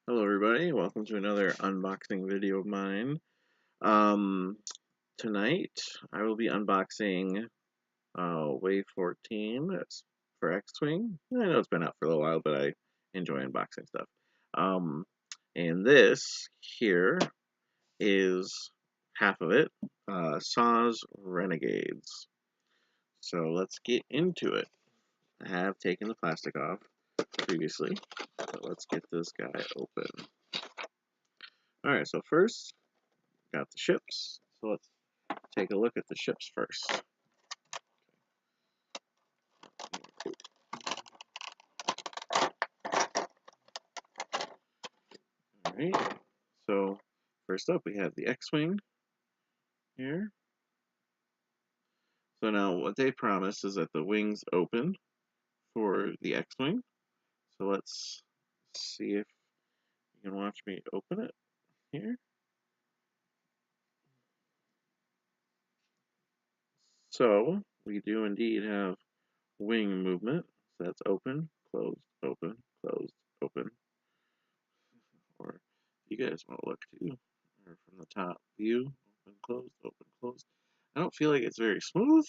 Hello everybody, welcome to another unboxing video of mine. Um, Tonight I will be unboxing Wave 14. That's for X-Wing. I know it's been out for a little while, but I enjoy unboxing stuff. Um, and this here is half of it, Saw's Renegades. So let's get into it. I have taken the plastic off previously, but let's get this guy open. Alright, so first, got the ships. So let's take a look at the ships first. Alright, so first up we have the X-Wing here. So now what they promise is that the wings open for the X-Wing. So let's see if you can watch me open it here. So we do indeed have wing movement. So that's open, closed, open, closed, open. Or you guys want to look too, or from the top view, open, closed. I don't feel like it's very smooth.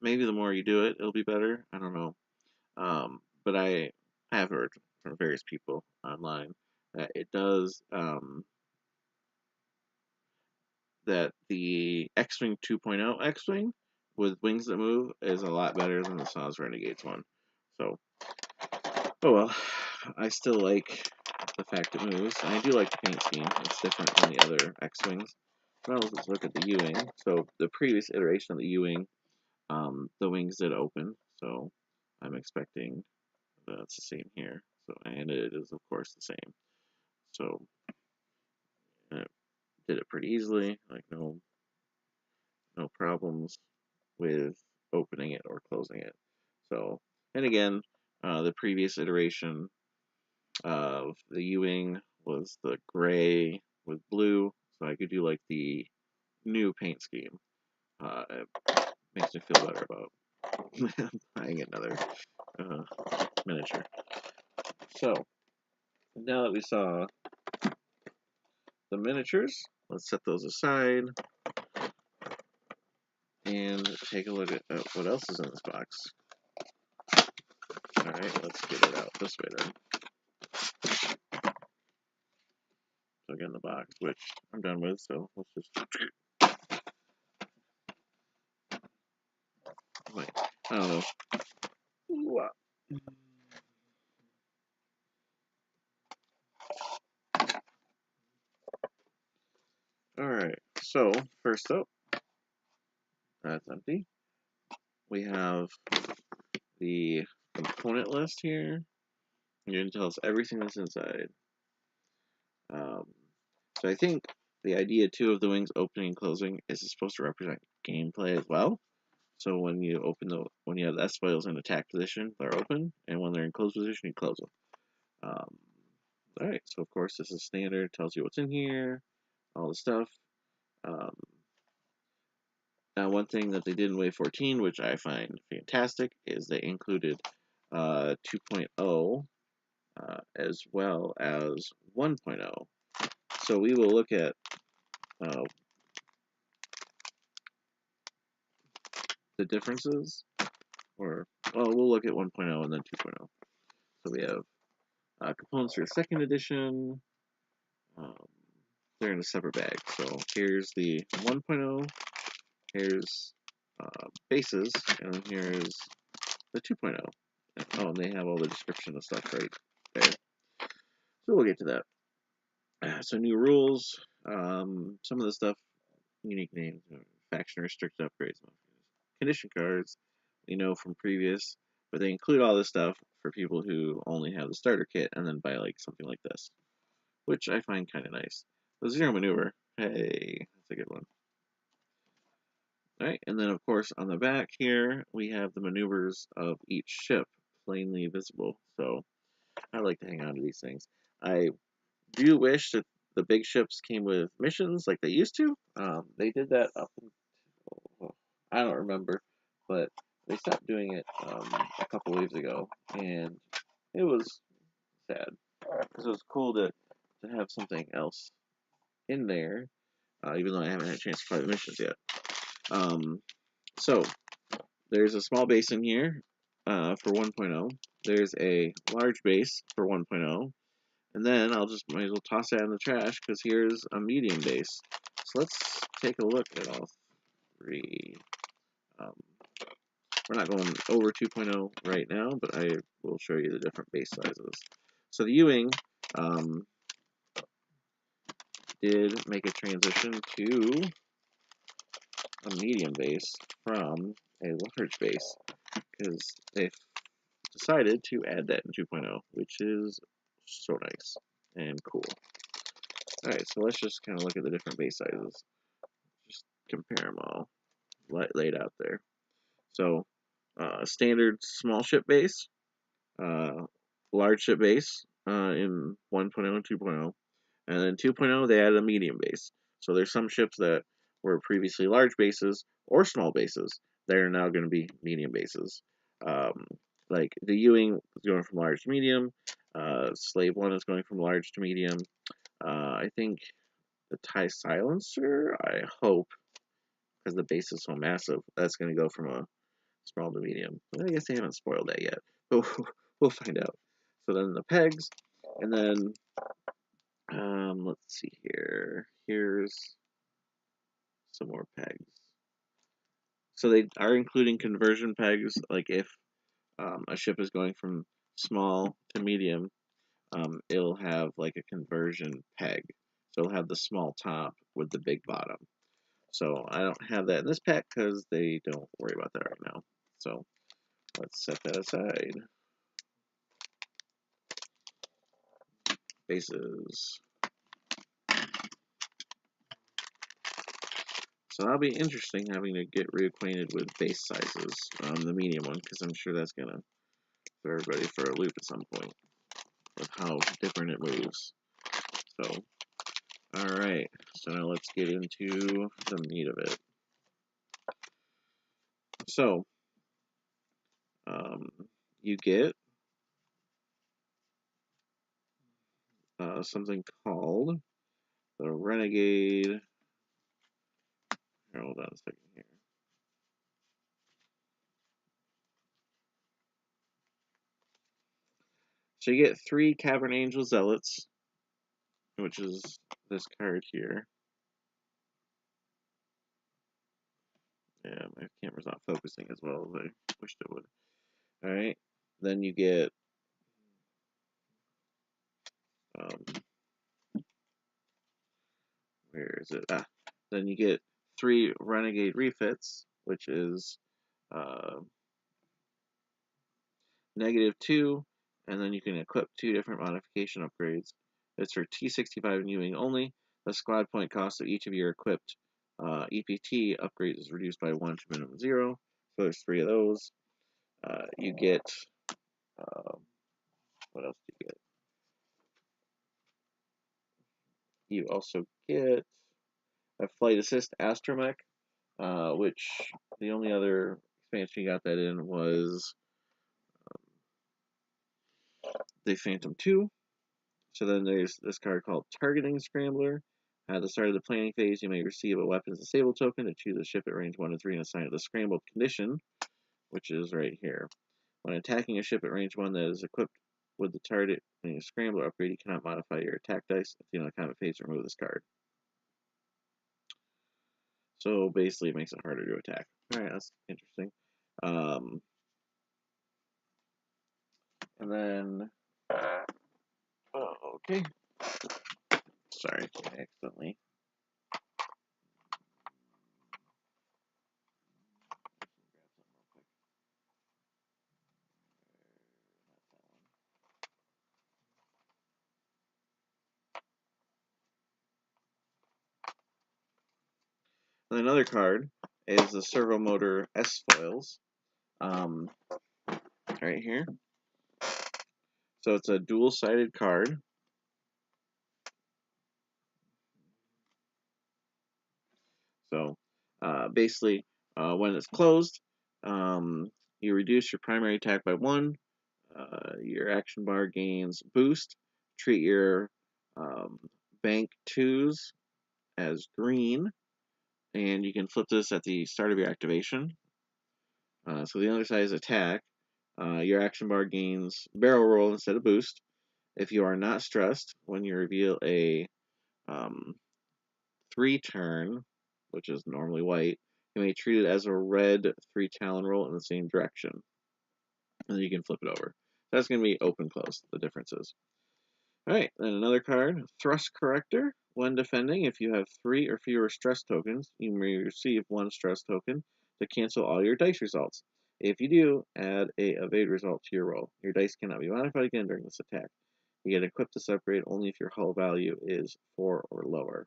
Maybe the more you do it, it'll be better. I don't know. But I have heard from various people online that it does, that the X-Wing 2.0 X-Wing with wings that move is a lot better than the Saw's Renegades one. So, oh well. I still like the fact it moves. I do like the paint scheme. It's different than the other X-Wings. Well, let's look at the U-Wing. So the previous iteration of the U-Wing, the wings did open. So I'm expecting that's the same here. So, and it is of course the same. So it did it pretty easily. Like no problems with opening it or closing it. So, and again, the previous iteration of the U-Wing was the gray with blue, so I could do like the new paint scheme. It makes me feel better about buying another miniature. So, now that we saw the miniatures, let's set those aside and take a look at what else is in this box. Alright, let's get it out this way then. So again, the box, which I'm done with, so let's just... Wait, I don't know. Alright, so first up, that's empty. We have the component list here. You're going to tell us everything that's inside. So I think the idea too of the wings opening and closing is supposed to represent gameplay as well. So when you when you have the S-foils in attack position, they're open, and when they're in closed position, you close them. Alright, so of course this is standard, tells you what's in here, all the stuff. Now one thing that they did in Wave 14, which I find fantastic, is they included 2.0 as well as 1.0. So we will look at the differences, or, well, we'll look at 1.0 and then 2.0. So we have components for the second edition. They're in a separate bag. So here's the 1.0, here's bases, and then here's the 2.0. Oh, and they have all the description of stuff right there. So we'll get to that. So new rules, some of the stuff, unique names, faction restricted upgrades, condition cards, you know, from previous, but they include all this stuff for people who only have the starter kit and then buy like something like this, which I find kind of nice. The zero maneuver, hey, that's a good one. All right, and then of course on the back here we have the maneuvers of each ship plainly visible. So I like to hang on to these things. I do wish that the big ships came with missions like they used to. They did that up until, I don't remember, but they stopped doing it a couple waves ago, and it was sad because it was cool to to have something else in there, even though I haven't had a chance to play the missions yet. So there's a small base in here for 1.0. There's a large base for 1.0. And then I'll just might as well toss that in the trash because here's a medium base. So let's take a look at all three. We're not going over 2.0 right now, but I will show you the different base sizes. So the Ewing did make a transition to a medium base from a large base because they decided to add that in 2.0, which is so nice and cool. Alright, so let's just kind of look at the different base sizes. Just compare them all laid out there. So, standard small ship base, large ship base in 1.0 and 2.0. And then 2.0, they added a medium base. So there's some ships that were previously large bases or small bases that are now going to be medium bases. Like the Ewing is going from large to medium. Slave 1 is going from large to medium. I think the TIE Silencer, I hope, because the base is so massive, that's going to go from a small to medium. I guess they haven't spoiled that yet, but we'll find out. So then the pegs, and then let's see here. Here's some more pegs. So they are including conversion pegs, like if a ship is going from small to medium, it'll have like a conversion peg. So it'll have the small top with the big bottom. So I don't have that in this pack because they don't worry about that right now. So let's set that aside. Bases. So that'll be interesting having to get reacquainted with base sizes on the medium one because I'm sure that's going to throw everybody for a loop at some point with how different it moves. So, alright, so now let's get into the meat of it. So, you get something called the Renegade. Hold on a second here. So you get 3 Cavern Angel Zealots, which is this card here. Yeah, my camera's not focusing as well as I wished it would. Alright, then you get where is it? Then you get 3 Renegade refits, which is -2, and then you can equip 2 different modification upgrades. It's for T65 and Ewing only. The squad point cost of each of your equipped EPT upgrades is reduced by 1 to minimum 0. So there's 3 of those. You get what else do you get? You also get a Flight Assist Astromech, which the only other expansion you got that in was the Phantom 2. So then there's this card called Targeting Scrambler. At the start of the planning phase, you may receive a Weapons Disable token to choose a ship at range 1 to 3 and assign it the Scrambled condition, which is right here. When attacking a ship at range 1 that is equipped with the targeting Scrambler upgrade, you cannot modify your attack dice. At the end of the combat phase, remove this card. So basically, it makes it harder to attack. Alright, that's interesting. And then, okay. Sorry, I accidentally. And another card is the Servo Motor S foils. Right here. So it's a dual-sided card. So basically, when it's closed, you reduce your primary attack by 1. Your action bar gains boost. Treat your Um, bank 2s as green, and you can flip this at the start of your activation. So the other side is attack. Your action bar gains barrel roll instead of boost. If you are not stressed, when you reveal a 3-turn, which is normally white, you may treat it as a red 3-talon roll in the same direction. And then you can flip it over. That's going to be open close, the differences. Alright, then another card, Thrust Corrector. When defending, if you have 3 or fewer stress tokens, you may receive 1 stress token to cancel all your dice results. If you do, add a evade result to your roll. Your dice cannot be modified again during this attack. You get equipped to separate only if your hull value is 4 or lower.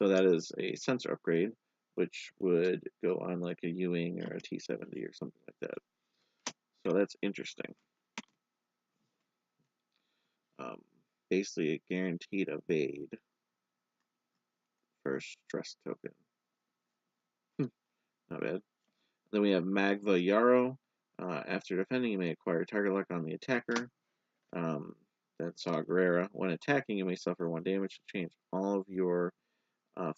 So that is a sensor upgrade, which would go on like a Ewing or a T-70 or something like that. So that's interesting. Basically a guaranteed evade for a stress token. Not bad. Then we have Magva Yarrow. After defending, you may acquire target lock on the attacker. That's Saw Gerrera. When attacking, you may suffer 1 damage to change all of your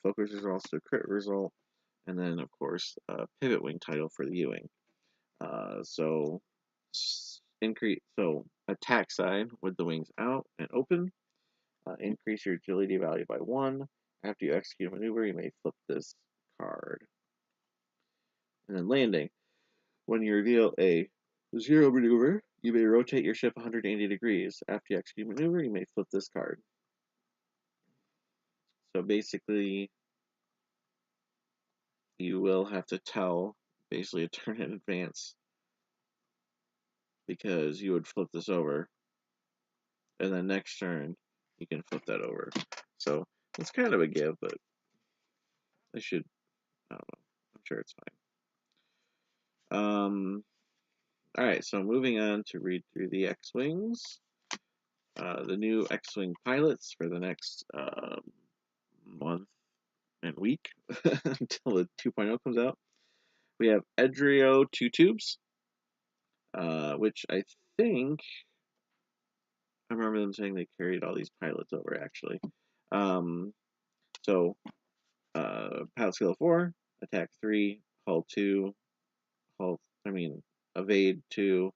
focus results to crit result. And then, of course, Pivot Wing title for the Ewing. So attack side with the wings out and open. Increase your agility value by 1. After you execute a maneuver, you may flip this card. And then landing. When you reveal a 0 maneuver, you may rotate your ship 180 degrees. After you execute a maneuver, you may flip this card. So basically, you will have to tell basically a turn in advance because you would flip this over. And then next turn, you can flip that over. So it's kind of a give, but I don't know. I'm sure it's fine. Alright, so moving on to read through the X-Wings. The new X-Wing pilots for the next month and week until the 2.0 comes out. We have Edrio 2 Tubes, which I think I remember them saying they carried all these pilots over actually. Pilot skill 4, attack 3, hull 2, evade 2,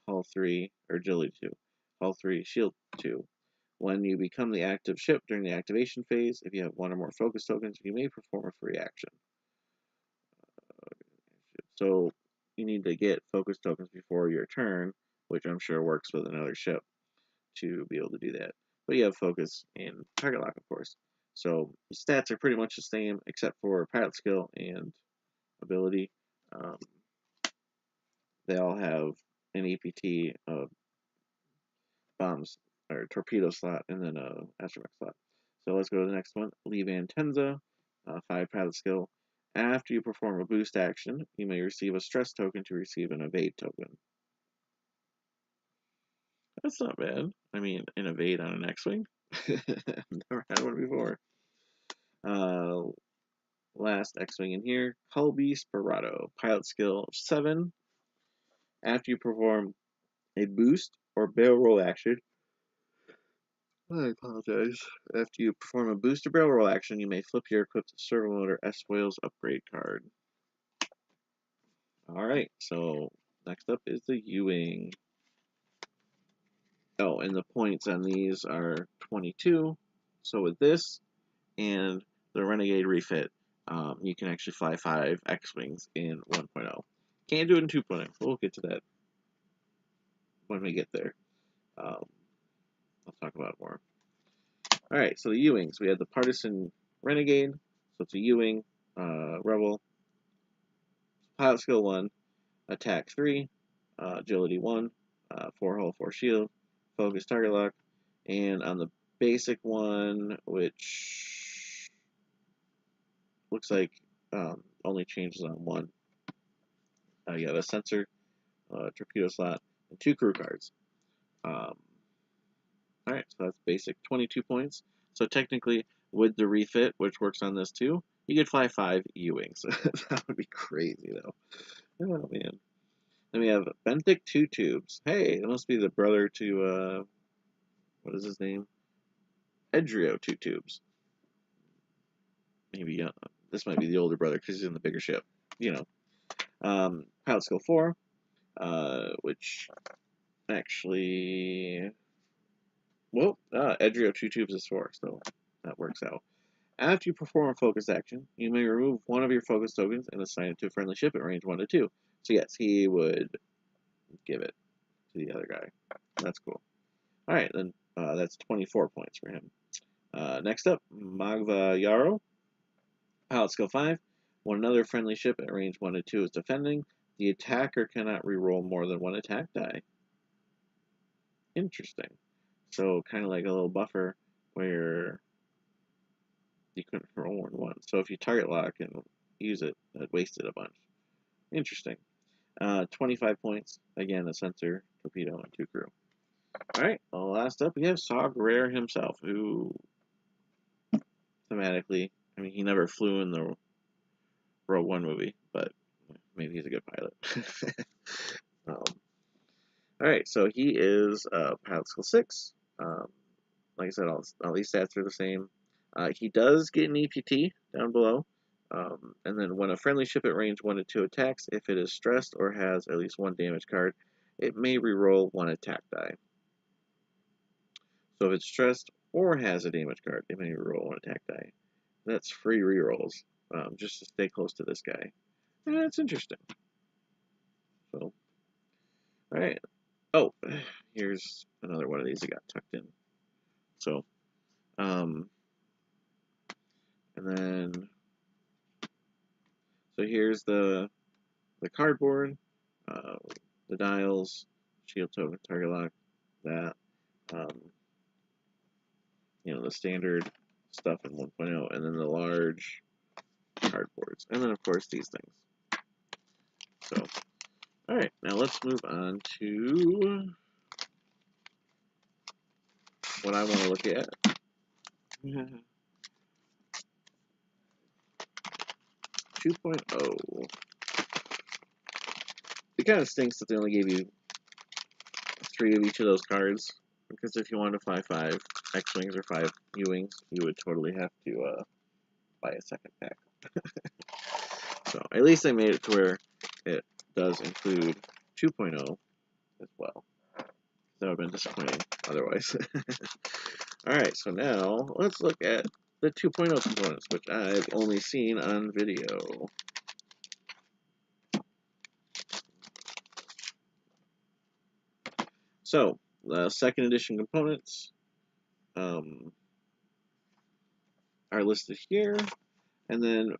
hull 3, or agility 2, hull 3, shield 2. When you become the active ship during the activation phase, if you have 1 or more focus tokens, you may perform a free action. So you need to get focus tokens before your turn, which I'm sure works with another ship to be able to do that. But you have focus and target lock, of course. So the stats are pretty much the same, except for pilot skill and ability. They all have an EPT, bombs or torpedo slot, and then a astromech slot. So let's go to the next one. Levan Tenza, 5 pilot skill. After you perform a boost action, you may receive a stress token to receive an evade token. That's not bad. I mean, an evade on an X-Wing? Never had one before. Last X-Wing in here, Colby Sperato, pilot skill 7. After you perform a boost or barrel roll action, I apologize. After you perform a boost or barrel roll action, you may flip your equipped servo motor S-Foils upgrade card. Alright, so next up is the Ewing. Oh, and the points on these are 22. So with this and the Renegade refit, you can actually fly 5 X-Wings in 1.0. Can't do it in 2.0, but we'll get to that when we get there. I'll talk about it more. Alright, so the Ewings. We have the Partisan Renegade, so it's a Ewing, Rebel, Pilot Skill 1, Attack 3, Agility 1, 4 hull, 4 shield, Focus Target Lock, and on the basic one, which looks like only changes on 1, you have a sensor, torpedo slot, and 2 crew cards. Alright, so that's basic 22 points. So technically, with the refit, which works on this too, you could fly 5 Ewings. That would be crazy, though. Oh, man. Then we have Benthic 2 Tubes. Hey, it must be the brother to what is his name? Edrio Two Tubes. Maybe this might be the older brother because he's in the bigger ship. You know. Pilot skill 4, which actually, well, Edrio Two Tubes is 4, so that works out. After you perform a focus action, you may remove one of your focus tokens and assign it to a friendly ship at range 1 to 2. So yes, he would give it to the other guy. That's cool. Alright, then that's 24 points for him. Next up, Magva Yarrow. Pilot skill 5. When another friendly ship at range 1 to 2 is defending, the attacker cannot reroll more than one attack die. Interesting. So kind of like a little buffer where you couldn't roll more than one. So if you target lock and use it, it wasted a bunch. Interesting. 25 points. Again, a sensor, torpedo, and 2 crew. Alright, well, last up we have Saw Gerrera himself, who thematically, I mean, he never flew in the Rogue One movie, but maybe he's a good pilot. Alright, so he is pilot skill 6. Like I said, all these stats are the same. He does get an EPT down below. And then when a friendly ship at range 1 to 2 attacks, if it is stressed or has at least 1 damage card, it may reroll 1 attack die. So if it's stressed or has a damage card, it may reroll 1 attack die. That's free rerolls, just to stay close to this guy. And that's interesting. So, alright. Oh, here's another one of these that got tucked in. So, and then, so here's the cardboard, the dials, shield token, target lock, that, you know, the standard stuff in 1.0, and then the large cardboards, and then of course these things. So, alright, now let's move on to what I want to look at. Yeah. 2.0. It kind of stinks that they only gave you 3 of each of those cards, because if you wanted to fly 5 X-Wings or 5 U-Wings, you would totally have to buy a second pack. So, at least they made it to where it does include 2.0 as well. That would have been disappointing otherwise. Alright, so now let's look at the 2.0 components, which I've only seen on video. So, the second edition components are listed here, and then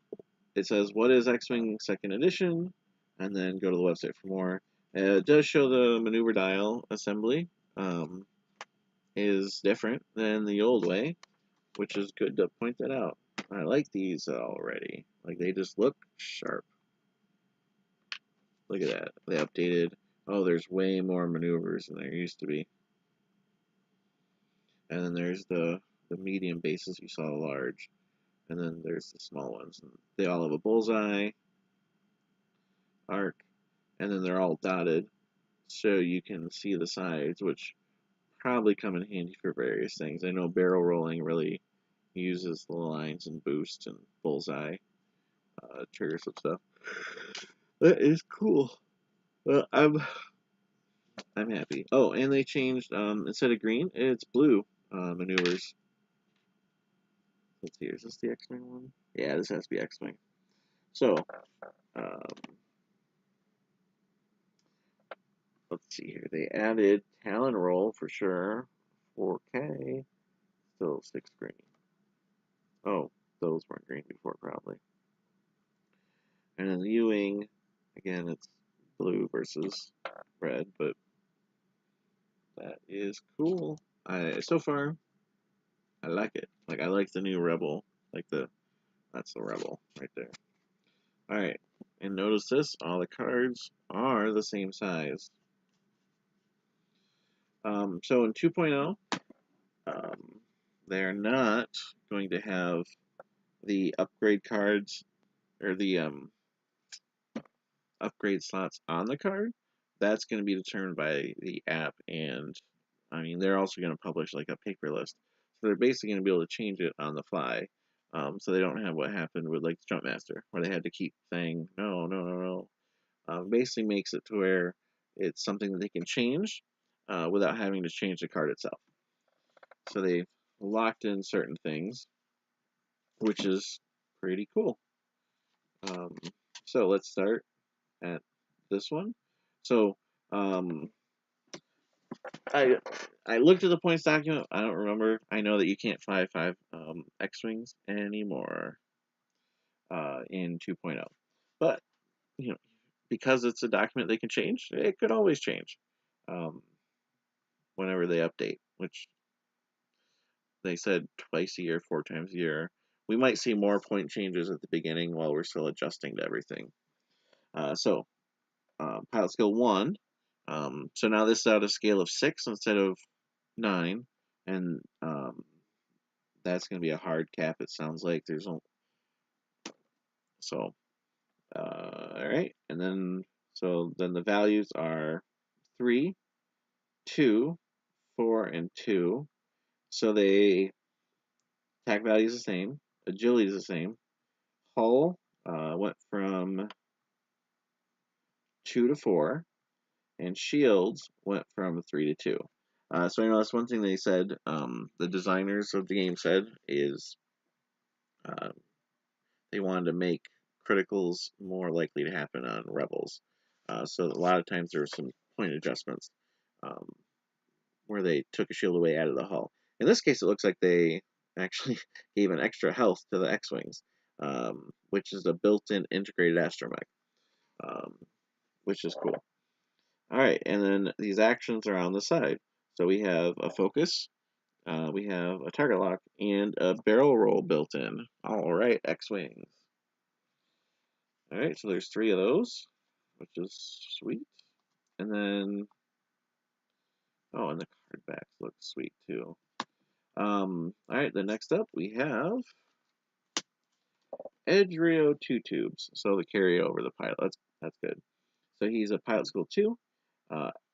it says what is X-Wing second edition, and then go to the website for more. It does show the maneuver dial assembly is different than the old way, which is good to point that out. I like these already. Like, they just look sharp. Look at that. They updated. Oh, there's way more maneuvers than there used to be. And then there's the medium bases. You saw the large. And then there's the small ones. And they all have a bullseye, arc, and then they're all dotted. So you can see the sides, which probably come in handy for various things. I know barrel rolling really uses the lines and boost and bullseye, trigger some stuff. That is cool. I'm happy. Oh, and they changed instead of green, it's blue maneuvers. Let's see, is this the X-Wing one? Yeah, this has to be X-Wing. So, let's see here. They added Talon Roll for sure. 4K, still 6 green. Oh, those weren't green before probably. And then the U-Wing, again, it's blue versus red, but that is cool. So far, I like it. Like, I like the new Rebel. That's the Rebel right there. Alright, and notice this, all the cards are the same size. So in 2.0, they're not going to have the upgrade cards, or the upgrade slots on the card. That's going to be determined by the app and I mean, they're also going to publish like a paper list. So they're basically going to be able to change it on the fly. So they don't have what happened with like the Jumpmaster, where they had to keep saying no, no, no, no. Basically makes it to where it's something that they can change without having to change the card itself. So they've locked in certain things, which is pretty cool. Um, so let's start at this one. So I I looked at the points document. I don't remember. I know that you can't fly 5 X-wings anymore in 2.0, but you know, because it's a document they can change, it could always change um, whenever they update, which they said twice a year, 4 times a year. We might see more point changes at the beginning while we're still adjusting to everything. Pilot skill 1. So now this is at a scale of 6 instead of 9, and that's going to be a hard cap. It sounds like there's only so. All right, and then the values are 3, 2, 4, and 2. So they attack value is the same, agility is the same. Hull went from 2 to 4, and shields went from 3 to 2. So I know that's one thing they said. The designers of the game said is uh, they wanted to make criticals more likely to happen on rebels. So a lot of times there were some point adjustments um, where they took a shield away out of the hull. In this case, it looks like they actually gave an extra health to the X-wings, which is a built-in integrated astromech, which is cool. All right, and then these actions are on the side. So we have a focus, we have a target lock, and a barrel roll built in. All right, X-wings. All right, so there's 3 of those, which is sweet. And then, oh, and the card backs look sweet too. All right, the next up we have Edge Rio 2 tubes. So the carry over the pilot. That's good. So he's a pilot skill 2.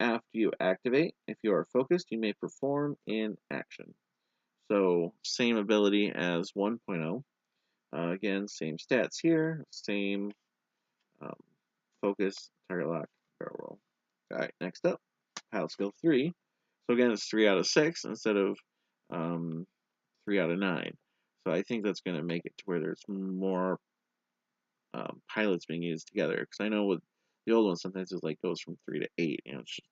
After you activate, if you are focused, you may perform in action. So same ability as 1.0. Again, same stats here, same um, focus, target lock, barrel roll. All right, next up, pilot skill 3. So again, it's 3 out of 6 instead of 3 out of 9. So I think that's going to make it to where there's more pilots being used together. Because I know with the old one, sometimes it like goes from 3 to 8. It's just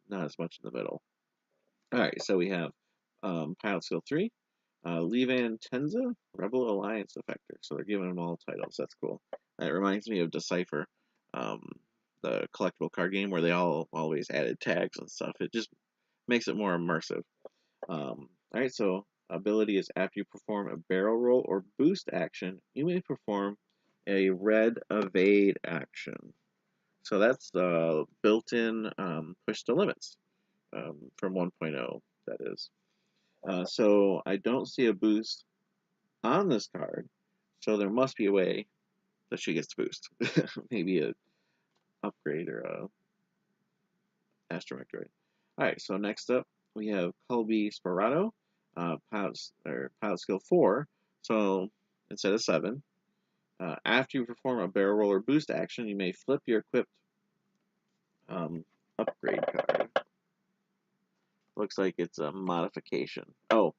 not as much in the middle. All right, so we have pilot skill 3. Levan Tenza, Rebel Alliance Effector. So they're giving them all titles. That's cool. That reminds me of Decipher, um, the collectible card game where they all always added tags and stuff. It just makes it more immersive. All right, so ability is after you perform a barrel roll or boost action, you may perform a red evade action. So that's built-in push to limits from 1.0, that is. So I don't see a boost on this card, so there must be a way that she gets to boost. Maybe a upgrade or a astromech droid. Alright, so next up we have Colby Sparato, pilot skill 4. So instead of 7, after you perform a barrel roll or boost action, you may flip your equipped upgrade card. Looks like it's a modification. Oh,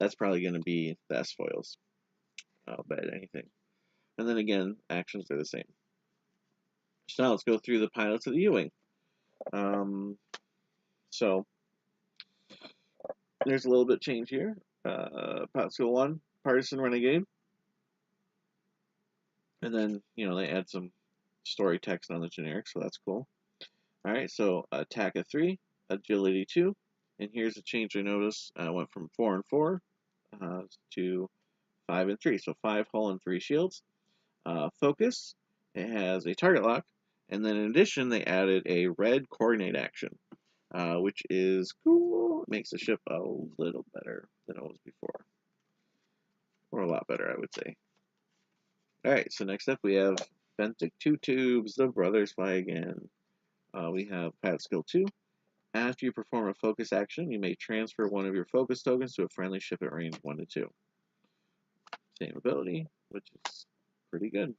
that's probably going to be the S foils. I'll bet anything. And then again, actions are the same. So now let's go through the pilots of the U-Wing. So there's a little bit of change here. Pilot skill 1, Partisan Renegade. And then, they add some story text on the generic, so that's cool. Alright, so attack of 3, agility 2. And here's a change I noticed. Went from 4 and 4 to 5 and 3. So 5 hull and 3 shields. Focus, it has a target lock. And then in addition, they added a red coordinate action, which is cool. It makes the ship a little better than it was before. Or a lot better, I would say. Alright, so next up we have Benthic 2 tubes, the brothers fly again. We have pilot skill 2, After you perform a focus action, you may transfer one of your focus tokens to a friendly ship at range 1 to 2. Same ability, which is pretty good.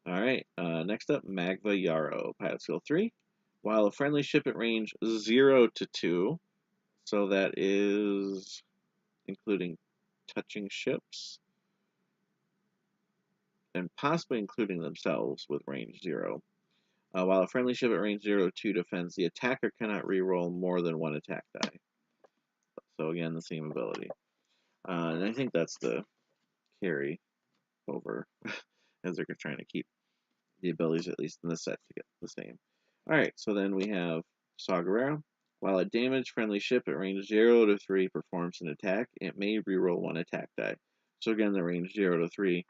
Alright, next up, Magva Yarrow, Pilot Skill 3. While a friendly ship at range 0 to 2, so that is including touching ships, and possibly including themselves with range 0. While a friendly ship at range 0 to 2 defends, the attacker cannot reroll more than one attack die. So again, the same ability. And I think that's the carry over, as they're trying to keep the abilities, at least in this set, to get the same. Alright, so then we have Saw Gerrera. While a damaged friendly ship at range 0 to 3 performs an attack, it may reroll one attack die. So again, the range 0 to 3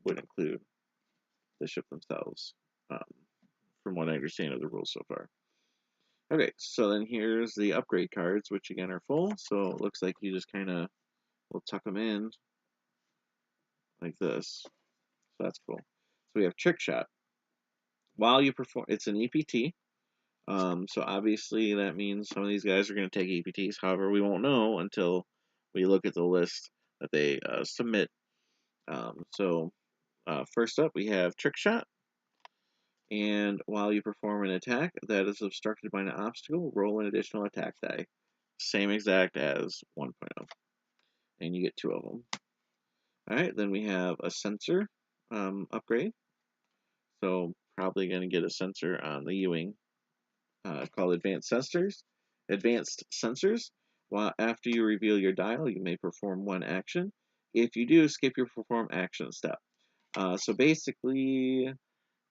would include the ship themselves, from what I understand of the rules so far. Okay, so then here's the upgrade cards, which again are full, so it looks like you just kind of will tuck them in like this. So that's cool. So we have Trick Shot. While you perform, it's an EPT, so obviously that means some of these guys are going to take EPTs. However, we won't know until we look at the list that they submit. First up, we have Trick Shot. And while you perform an attack that is obstructed by an obstacle, roll an additional attack die. Same exact as 1.0. And you get 2 of them. Alright, then we have a sensor upgrade. So probably going to get a sensor on the U-Wing called Advanced Sensors. Advanced Sensors. While after you reveal your dial, you may perform one action. If you do, skip your perform action step. So basically,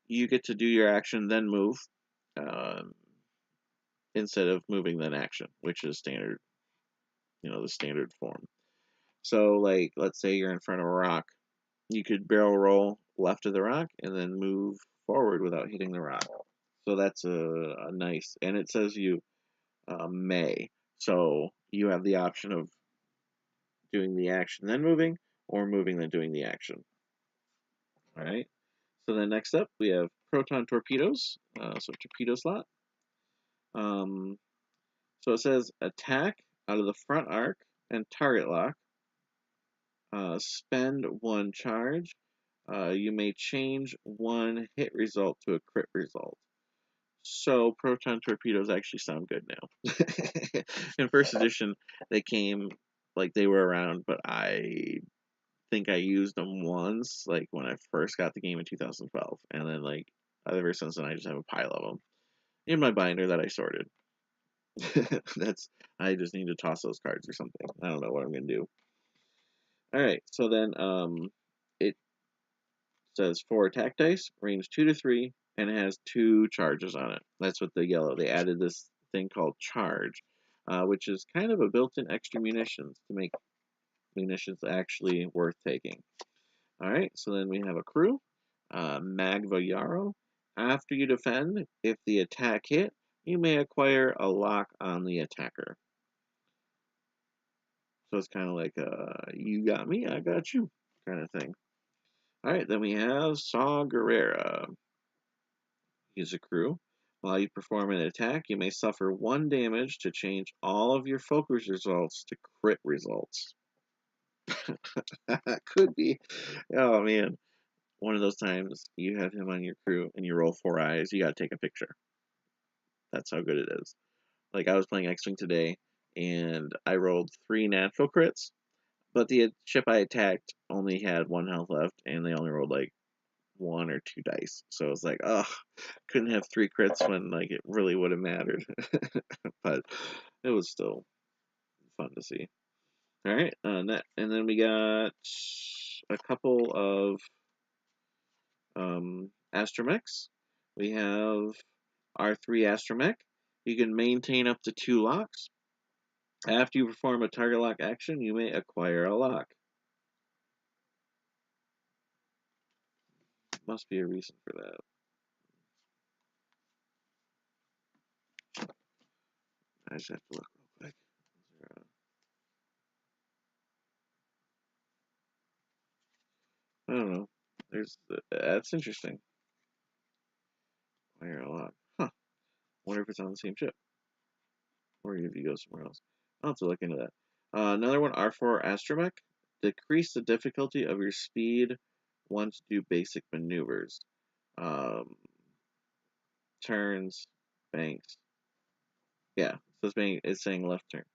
you get to do your action, then move, instead of moving then action, which is standard, the standard form. So, like, let's say you're in front of a rock, you could barrel roll left of the rock and then move forward without hitting the rock. So that's a nice, and it says you may. So you have the option of doing the action then moving, or moving then doing the action. All right. So then next up we have proton torpedoes. So torpedo slot. So it says attack out of the front arc and target lock. Spend one charge. You may change one hit result to a crit result. So proton torpedoes actually sound good now. In first edition, they came like they were around, but I think I used them once, like when I first got the game in 2012, and then like ever since then I just have a pile of them in my binder that I sorted. I just need to toss those cards or something. I don't know what I'm gonna do. All right, so then it says 4 attack dice, range 2 to 3, and it has 2 charges on it. That's what the yellow. They added this thing called charge, which is kind of a built-in extra munitions to make munitions actually worth taking. All right, so then we have a crew, Magva Yarrow. After you defend, if the attack hit, you may acquire a lock on the attacker. So it's kind of like you got me, I got you kind of thing. All right, then we have Saw Gerrera. He's a crew. While you perform an attack, you may suffer 1 damage to change all of your focus results to crit results. Could be. Oh man. One of those times you have him on your crew and you roll 4 eyes, you gotta take a picture. That's how good it is. Like I was playing X-Wing today and I rolled 3 natural crits, but the ship I attacked only had 1 health left and they only rolled like 1 or 2 dice. So it's like, oh, couldn't have 3 crits when like it really would have mattered. But it was still fun to see. All right, and then we got a couple of astromechs. We have R3 astromech. You can maintain up to 2 locks. After you perform a target lock action, you may acquire a lock. Must be a reason for that. I just have to look real quick. I don't know. That's interesting. Acquire a lock. Huh. wonder if it's on the same ship, or if you go somewhere else. I'll have to look into that. Another one, R4 Astromech. Decrease the difficulty of your speed once do basic maneuvers. Um, Turns, banks. Yeah, so it's saying left turn,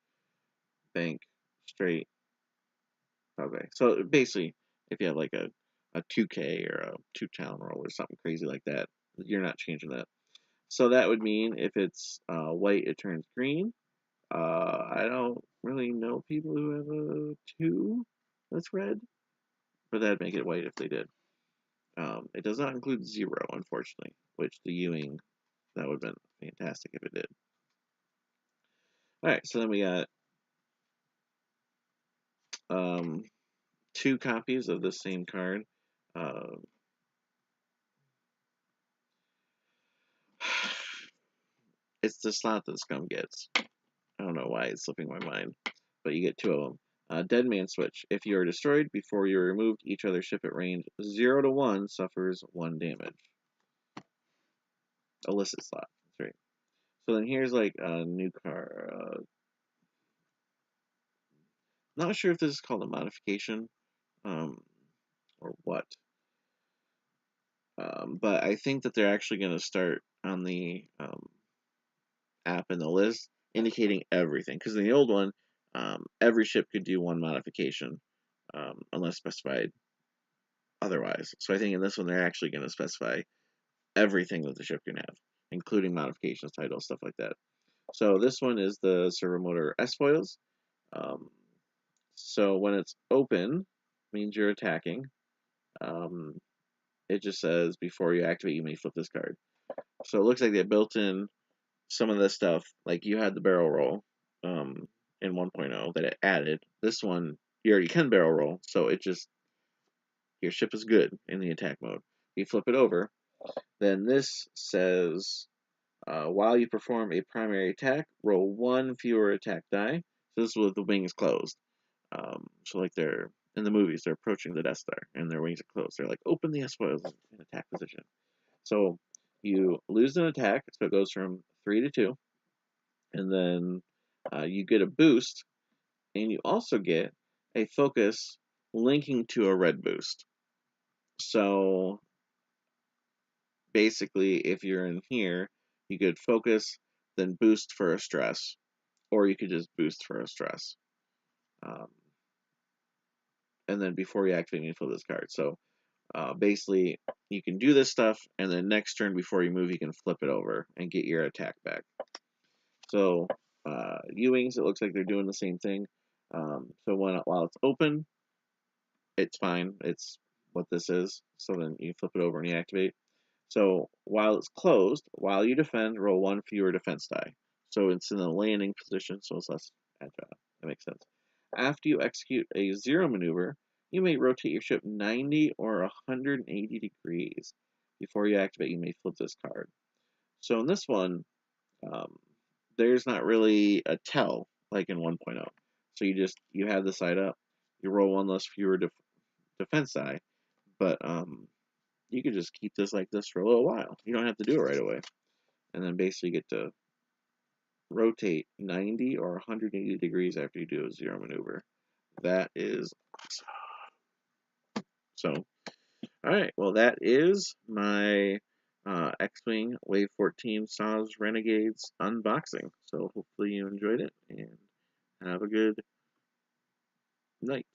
bank, straight. Okay, so basically, if you have like a 2K or a 2 town roll or something crazy like that, you're not changing that. So that would mean if it's white, it turns green. I don't really know people who have a 2 that's red, but that'd make it white if they did. It does not include 0, unfortunately, which the Ewing, that would have been fantastic if it did. Alright, so then we got 2 copies of the same card. Uh, it's the slot that Scum gets. I don't know why it's slipping my mind, but you get 2 of them. Dead Man Switch. If you are destroyed before you are removed, each other ship at range 0 to 1 suffers 1 damage. Illicit slot. That's right. So then here's like a new card. Not sure if this is called a modification or what. But I think that they're actually going to start on the app in the list indicating everything. Because in the old one, every ship could do 1 modification unless specified otherwise. So I think in this one, they're actually going to specify everything that the ship can have, including modifications, titles, stuff like that. So this one is the servo motor S-foils. So when it's open, means you're attacking. It just says before you activate, you may flip this card. So it looks like they built in some of this stuff. Like you had the barrel roll in 1.0 that it added. This one, you already can barrel roll, so it just, your ship is good in the attack mode. You flip it over, then this says while you perform a primary attack, roll 1 fewer attack die. So this is with the wings closed. So like they're in the movies, they're approaching the Death Star and their wings are closed. They're like, open the S-foils in attack position. So you lose an attack, so it goes from 3 to 2, and then you get a boost, and you also get a focus linking to a red boost. So basically, if you're in here, you could focus, then boost for a stress, or you could just boost for a stress. And then before you activate, you flip this card. So basically, you can do this stuff, and then next turn before you move, you can flip it over and get your attack back. So Ewings, it looks like they're doing the same thing. So while it's open, it's fine. It's what this is. So then you flip it over and you activate. So while it's closed, while you defend, roll 1 fewer defense die. So it's in a landing position, so it's less agile. That makes sense. After you execute a 0 maneuver, you may rotate your ship 90 or 180 degrees. Before you activate, you may flip this card. So in this one, there's not really a tell like in 1.0. So you have the side up, you roll 1 less fewer defense die, but you could just keep this like this for a little while. You don't have to do it right away, and then basically get to rotate 90 or 180 degrees after you do a 0 maneuver. That is awesome. So, all right, well that is my X-Wing Wave 14 Saws Renegades unboxing. So hopefully you enjoyed it and have a good night.